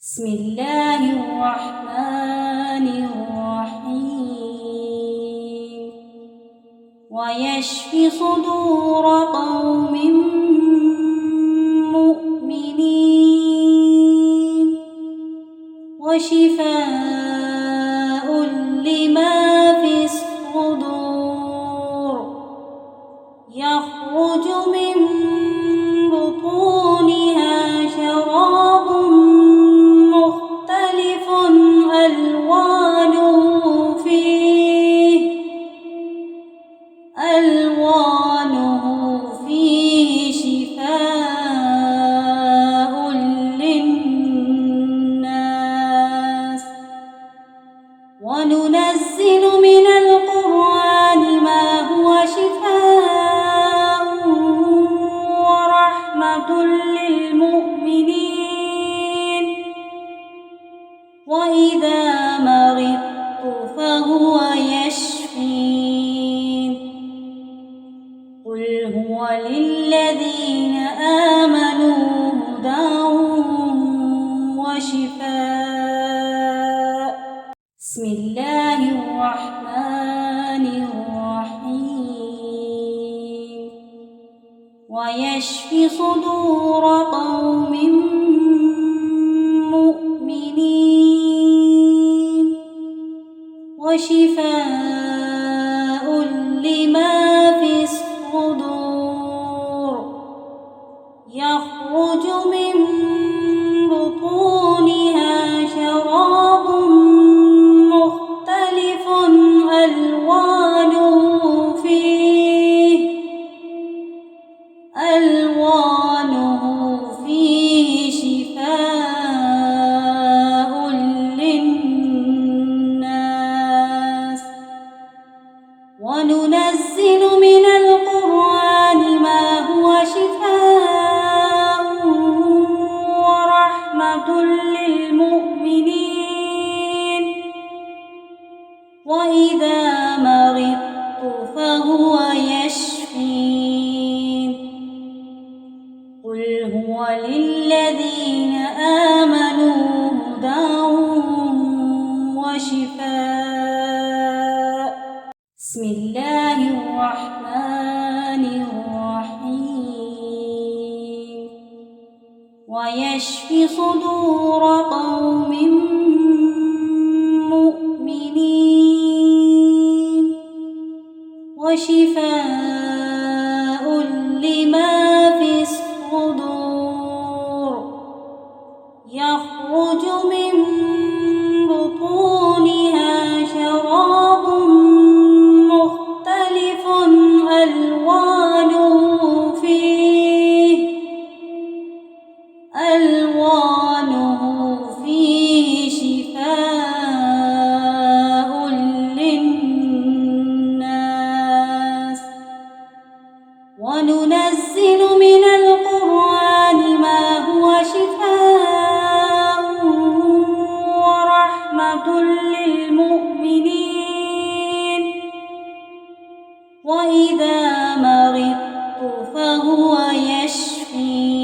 بسم الله الرحمن الرحيم ويشف صدور قوم مؤمنين وشفاء لما في الصدور يخرج من بطونها شراب مختلف ألوانه فيه شفاء للناس وننزل من القرآن ما هو شفاء ورحمة للمؤمنين وإذا مرضت فهو يشفين قل هو للذين آمنوا هدى وشفاء بسم الله الرحمن الرحيم ويشف صدور قوم مؤمنين وشفاء لما في الصدور يخرج من بطونها شراب مختلف ألوانه فيه شفاء للناس وننزل من القرآن ما هو شفاء ورحمة للمؤمنين وإذا مرضت فهو يشفين قل هو للذين آمنوا هدى وشفاء بسم الله الرحمن الرحيم ويشف صدور قوم مؤمنين وشفاء لما في الصدور يخرج من بطونها شراب مختلف ألوانه فيه شفاء للناس وننزل من القرآن ما هو شفاء ورحمة للمؤمنين وإذا مرضت فهو يشفين